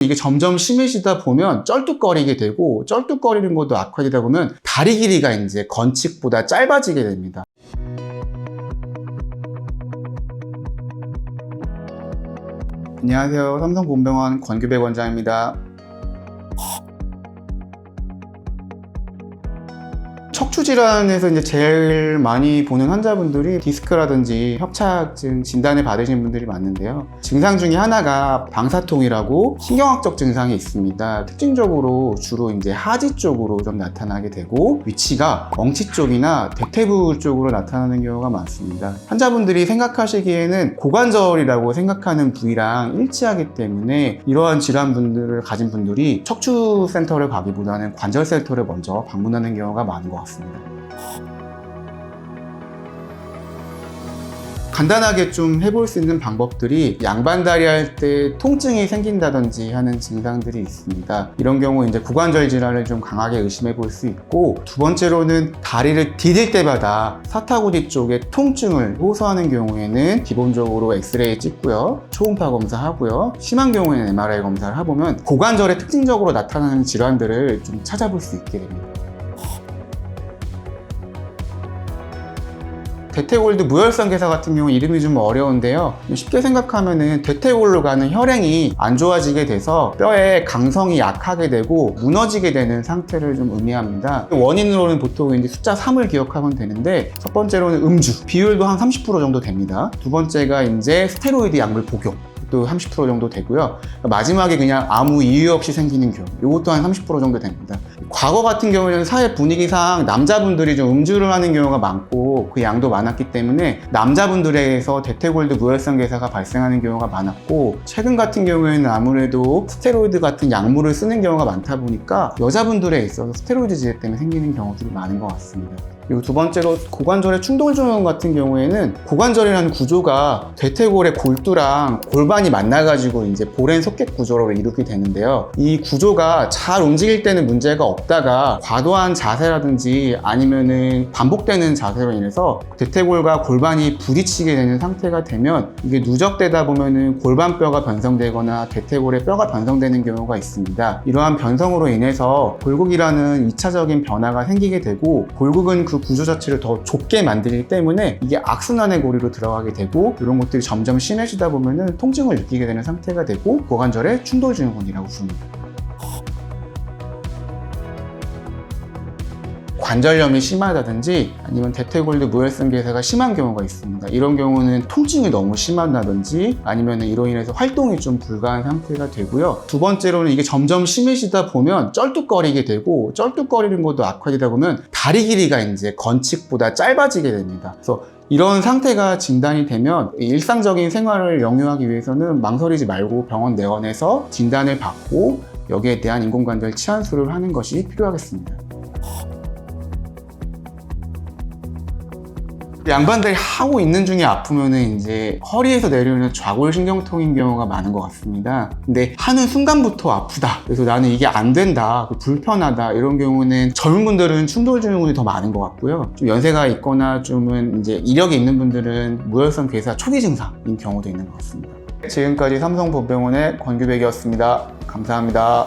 이게 점점 심해지다 보면 쩔뚝거리게 되고, 쩔뚝거리는 것도 악화되다 보면 다리 길이가 이제 건칙보다 짧아지게 됩니다. 안녕하세요. 삼성본병원 권규백 원장입니다. 척추 질환에서 이제 제일 많이 보는 환자분들이 디스크라든지 협착증 진단을 받으신 분들이 많은데요. 증상 중에 하나가 방사통이라고 신경학적 증상이 있습니다. 특징적으로 주로 이제 하지 쪽으로 좀 나타나게 되고, 위치가 엉치 쪽이나 대퇴부 쪽으로 나타나는 경우가 많습니다. 환자분들이 생각하시기에는 고관절이라고 생각하는 부위랑 일치하기 때문에 이러한 질환분들을 가진 분들이 척추센터를 가기보다는 관절센터를 먼저 방문하는 경우가 많은 것 같습니다. 간단하게 좀 해볼 수 있는 방법들이, 양반다리 할 때 통증이 생긴다든지 하는 증상들이 있습니다. 이런 경우 이제 고관절 질환을 좀 강하게 의심해 볼 수 있고, 두 번째로는 다리를 디딜 때마다 사타구니 쪽에 통증을 호소하는 경우에는 기본적으로 엑스레이 찍고요, 초음파 검사하고요, 심한 경우에는 MRI 검사를 해보면 고관절에 특징적으로 나타나는 질환들을 좀 찾아볼 수 있게 됩니다. 대퇴골드 무혈성 괴사 같은 경우 이름이 좀 어려운데요. 쉽게 생각하면은 대퇴골로 가는 혈행이 안 좋아지게 돼서 뼈의 강성이 약하게 되고 무너지게 되는 상태를 좀 의미합니다. 원인으로는 보통 이제 숫자 3을 기억하면 되는데, 첫 번째로는 음주, 비율도 한 30% 정도 됩니다. 두 번째가 이제 스테로이드 약물 복용, 또 30% 정도 되고요. 마지막에 그냥 아무 이유 없이 생기는 경우, 이것도 한 30% 정도 됩니다. 과거 같은 경우에는 사회 분위기상 남자분들이 좀 음주를 하는 경우가 많고 그 양도 많았기 때문에 남자분들에게서 대퇴골드 무혈성 괴사가 발생하는 경우가 많았고, 최근 같은 경우에는 아무래도 스테로이드 같은 약물을 쓰는 경우가 많다 보니까 여자분들에 있어서 스테로이드 지대 때문에 생기는 경우들이 많은 것 같습니다. 그리고 두 번째로 고관절의 충돌증후군 같은 경우에는, 고관절이라는 구조가 대퇴골의 골두랑 골반이 만나가지고 이제 볼앤 소켓 구조로 이루게 되는데요. 이 구조가 잘 움직일 때는 문제가 없다가 과도한 자세라든지 아니면은 반복되는 자세로 인해서 대퇴골과 골반이 부딪히게 되는 상태가 되면, 이게 누적되다 보면은 골반뼈가 변성되거나 대퇴골의 뼈가 변성되는 경우가 있습니다. 이러한 변성으로 인해서 골국이라는 2차적인 변화가 생기게 되고, 골국은 그 구조 자체를 더 좁게 만들기 때문에 이게 악순환의 고리로 들어가게 되고, 이런 것들이 점점 심해지다 보면은 통증을 느끼게 되는 상태가 되고, 고관절의 충돌증후군이라고 부릅니다. 관절염이 심하다든지 아니면 대퇴골드 무혈성 괴사가 심한 경우가 있습니다. 이런 경우는 통증이 너무 심하다든지 아니면 이로 인해서 활동이 좀 불가한 상태가 되고요. 두 번째로는 이게 점점 심해지다 보면 쩔뚝거리게 되고, 쩔뚝거리는 것도 악화되다 보면 다리 길이가 이제 건칙보다 짧아지게 됩니다. 그래서 이런 상태가 진단이 되면 일상적인 생활을 영위하기 위해서는 망설이지 말고 병원 내원해서 진단을 받고 여기에 대한 인공관절 치환술을 하는 것이 필요하겠습니다. 양반다리 하고 있는 중에 아프면은 이제 허리에서 내려오는 좌골신경통인 경우가 많은 것 같습니다. 근데 하는 순간부터 아프다, 그래서 나는 이게 안 된다, 불편하다, 이런 경우는 젊은 분들은 충돌증후군이 더 많은 것 같고요. 좀 연세가 있거나 좀은 이제 이력이 있는 분들은 무혈성 괴사 초기 증상인 경우도 있는 것 같습니다. 지금까지 삼성본병원의 권규백이었습니다. 감사합니다.